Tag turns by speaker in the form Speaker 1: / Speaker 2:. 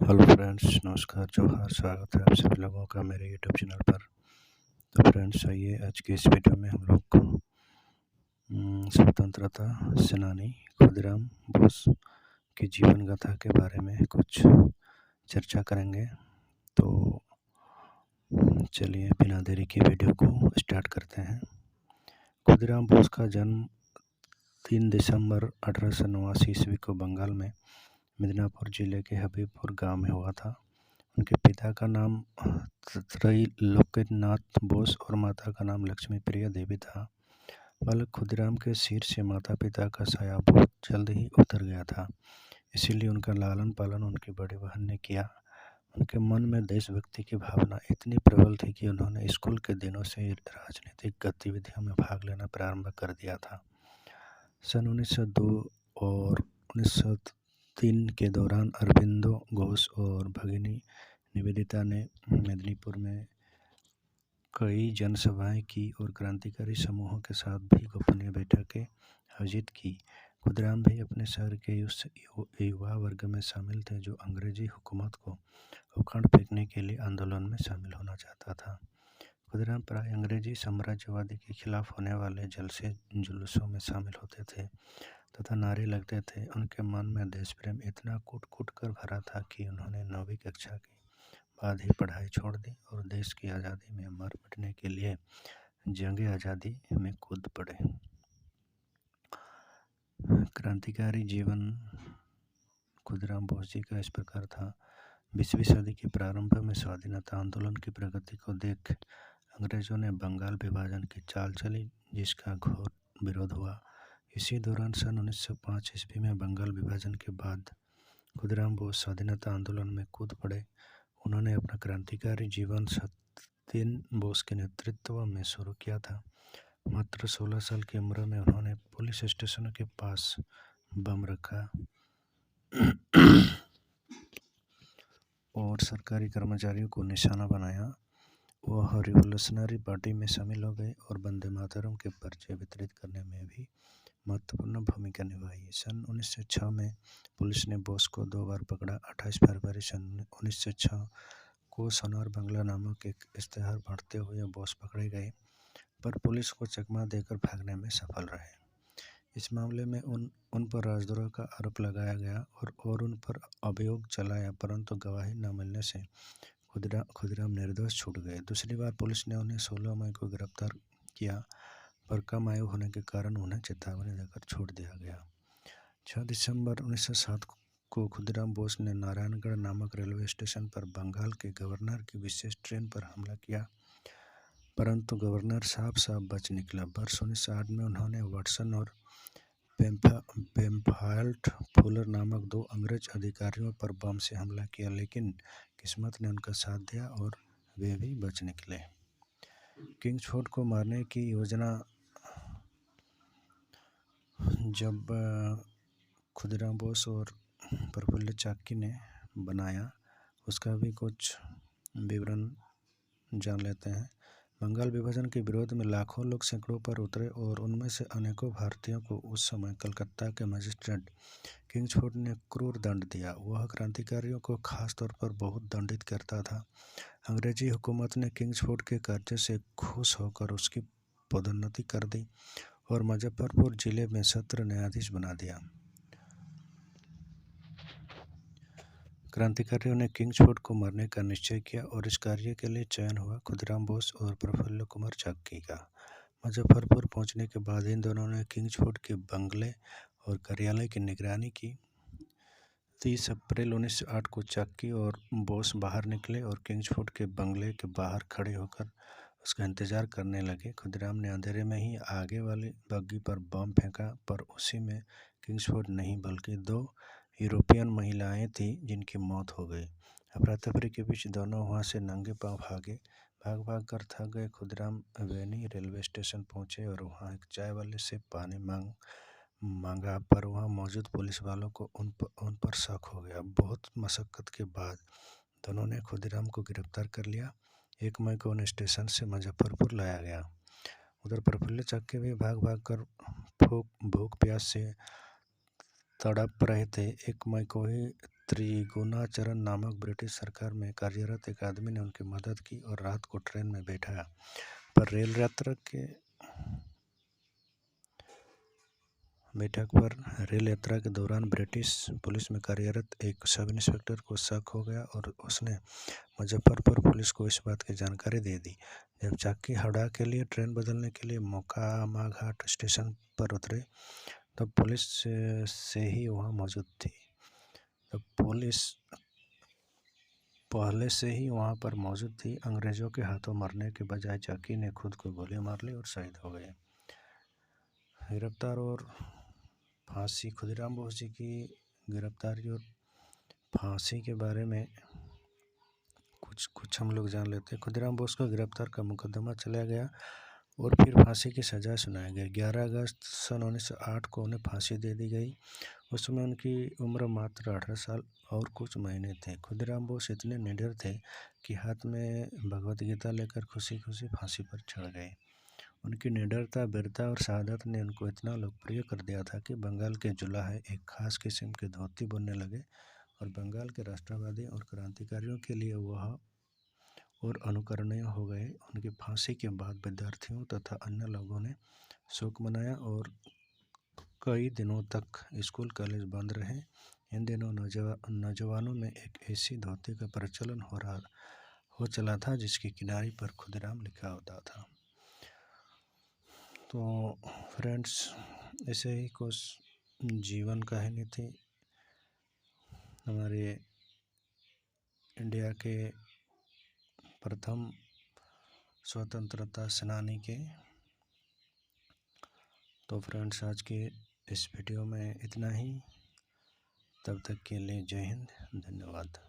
Speaker 1: Hello friends, नमस्कार, जोहार। स्वागत है आप सभी लोगों का मेरे यूट्यूब चैनल पर। तो फ्रेंड्स, आइए आज की इस वीडियो में हम लोग स्वतंत्रता सेनानी खुदीराम बोस की जीवन गाथा के बारे में कुछ चर्चा करेंगे। तो चलिए बिना देरी के वीडियो को स्टार्ट करते हैं। खुदीराम बोस का जन्म 3 दिसंबर 1889 ईस्वी को बंगाल में मिदनापुर जिले के हबीबपुर गांव में हुआ था। उनके पिता का नाम त्रैलोक्यनाथ बोस और माता का नाम लक्ष्मी प्रिया देवी था। बालक खुदीराम के सिर से माता पिता का साया बहुत जल्द ही उतर गया था, इसीलिए उनका लालन पालन उनकी बड़ी बहन ने किया। उनके मन में देशभक्ति की भावना इतनी प्रबल थी कि उन्होंने स्कूल के दिनों से ही राजनीतिक गतिविधियों में भाग लेना प्रारंभ कर दिया था। सन 1902 और 1903 के दौरान अरबिंदो घोष और भगिनी निवेदिता ने मेदिनीपुर में कई जनसभाएं की और क्रांतिकारी समूहों के साथ भी गोपनीय बैठकें आयोजित की। खुदीराम भी अपने शहर के उस युवा वर्ग में शामिल थे जो अंग्रेजी हुकूमत को उखाड़ फेंकने के लिए आंदोलन में शामिल होना चाहता था। खुदीराम प्राय अंग्रेजी साम्राज्यवादी के खिलाफ होने वाले जलसे जुलूसों में शामिल होते थे तथा नारे लगते थे। उनके मन में देश प्रेम इतना कूट कूट कर भरा था कि उन्होंने 9वीं कक्षा के बाद ही पढ़ाई छोड़ दी और देश की आज़ादी में मर मिटने के लिए जंग आज़ादी में कूद पड़े। क्रांतिकारी जीवन खुदीराम बोस जी का इस प्रकार था। 20वीं सदी के प्रारंभ में स्वाधीनता आंदोलन की प्रगति को देख अंग्रेजों ने बंगाल विभाजन की चाल चली, जिसका घोर विरोध हुआ। इसी दौरान सन 1905 ईस्वी में बंगाल विभाजन के बाद खुदीराम बोस स्वाधीनता आंदोलन में कूद पड़े। उन्होंने अपना क्रांतिकारी जीवन सत्येंद्र बोस के नेतृत्व में शुरू किया था। मात्र 16 साल की उम्र में उन्होंने पुलिस स्टेशन के पास बम रखा और सरकारी कर्मचारियों को निशाना बनाया। वह रिवोल्यूशनरी पार्टी में शामिल हो गए और वंदे मातरम के पर्चे वितरित करने में भी महत्वपूर्ण भूमिका निभाई। सन 1906 में पुलिस ने बोस को 2 बार पकड़ा। 28 फरवरी सन 1906 को सोनार बंगला नामक एक इश्तेहार बांटते हुए बोस पकड़े गए, पर पुलिस को चकमा देकर भागने में सफल रहे। इस मामले में उन पर राजद्रोह का आरोप लगाया गया और उन पर अभियोग चलाया, परंतु गवाही न मिलने से खुदीराम निर्दोष छूट गए। दूसरी बार पुलिस ने उन्हें 16 मई को गिरफ्तार किया, पर कम आयु होने के कारण उन्हें चेतावनी देकर छोड़ दिया गया। 6 दिसंबर 1907 को खुदीराम बोस ने नारायणगढ़ नामक रेलवे स्टेशन पर बंगाल के गवर्नर की विशेष ट्रेन पर हमला किया, परंतु गवर्नर साफ साफ बच निकला। वर्ष 1908 में उन्होंने वाटसन और बेमफाल्ट फुलर नामक 2 अंग्रेज अधिकारियों पर बम से हमला किया, लेकिन किस्मत ने उनका साथ दिया और वे भी बच निकले। किंग्सफोर्ड को मारने की योजना जब खुदीराम बोस और प्रफुल्ल चाकी ने बनाया, उसका भी कुछ विवरण जान लेते हैं। बंगाल विभाजन के विरोध में लाखों लोग सड़कों पर उतरे और उनमें से अनेकों भारतीयों को उस समय कलकत्ता के मजिस्ट्रेट किंग्सफोर्ड ने क्रूर दंड दिया। वह क्रांतिकारियों को खास तौर पर बहुत दंडित करता था। अंग्रेजी हुकूमत ने किंग्सफोर्ड के कर्जे से खुश होकर उसकी पदोन्नति कर दी और मुजफ्फरपुर जिले में सत्र न्यायाधीश बना दिया। क्रांतिकारियों ने किंग्सफोर्ड को मारने का निश्चय किया और इस कार्य के लिए चयन हुआ खुदीराम बोस और प्रफुल्ल कुमार चाकी का। मुजफ्फरपुर पहुंचने के बाद इन दोनों ने किंग्सफोर्ड के बंगले और कार्यालय की निगरानी की। 30 अप्रैल 1908 को चाकी और बोस बाहर निकले और किंग्सफोर्ड के बंगले के बाहर खड़े होकर उसका इंतजार करने लगे। खुदीराम ने अंधेरे में ही आगे वाली बग्गी पर बम फेंका, पर उसी में किंग्सफोर्ड नहीं बल्कि 2 यूरोपियन महिलाएं थीं जिनकी मौत हो गई। अफरा-तफरी के बीच दोनों वहां से नंगे पांव भागे। भाग कर थक गए खुदीराम वेनी रेलवे स्टेशन पहुंचे और वहां एक चाय वाले से पानी मांगा, पर वहां मौजूद पुलिस वालों को उन पर शक हो गया। बहुत मशक्कत के बाद दोनों ने खुदीराम को गिरफ्तार कर लिया। 1 मई को उन्हें स्टेशन से मुजफ्फरपुर लाया गया। उधर प्रफुल्ल चाकी भी भाग कर भूख प्यास से तड़प रहे थे। 1 मई को ही त्रिगुणाचरण नामक ब्रिटिश सरकार में कार्यरत एक आदमी ने उनकी मदद की और रात को ट्रेन में बैठाया। पर रेल यात्रा के दौरान ब्रिटिश पुलिस में कार्यरत एक सब इंस्पेक्टर को शक हो गया और उसने मुजफ्फरपुर पुलिस को इस बात की जानकारी दे दी। जब चाकी हावड़ा के लिए ट्रेन बदलने के लिए मोकामा घाट स्टेशन पर उतरे तब पुलिस से ही वहाँ मौजूद थी। तब पुलिस पहले से ही वहाँ पर मौजूद थी। अंग्रेजों के हाथों मरने के बजाय चाकी ने खुद को गोली मार ली और शहीद हो गए। गिरफ्तार और फांसी। खुदीराम बोस जी की गिरफ्तारी और फांसी के बारे में कुछ हम लोग जान लेते हैं। खुदीराम बोस को गिरफ्तार का मुकदमा चलाया गया और फिर फांसी की सज़ा सुनाई गई। 11 अगस्त सन 1908 को उन्हें फांसी दे दी गई। उस समय उनकी उम्र मात्र 18 साल और कुछ महीने थे। खुदीराम बोस इतने निडर थे कि हाथ में भगवत गीता लेकर खुशी खुशी फांसी पर चढ़ गए। उनकी निडरता, वीरता और शहादत ने उनको इतना लोकप्रिय कर दिया था कि बंगाल के जुलाहे एक खास किस्म के धोती बुनने लगे और बंगाल के राष्ट्रवादी और क्रांतिकारियों के लिए वह और अनुकरणीय हो गए। उनकी फांसी के बाद विद्यार्थियों तथा अन्य लोगों ने शोक मनाया और कई दिनों तक स्कूल कॉलेज बंद रहे। इन दिनों नौजवानों में एक ऐसी धोती का प्रचलन हो चला था जिसकी किनारी पर खुदीराम लिखा होता था। तो फ्रेंड्स, ऐसे ही कुछ जीवन कहानी थी हमारे इंडिया के प्रथम स्वतंत्रता सेनानी के। तो फ्रेंड्स, आज के इस वीडियो में इतना ही। तब तक के लिए जय हिंद, धन्यवाद।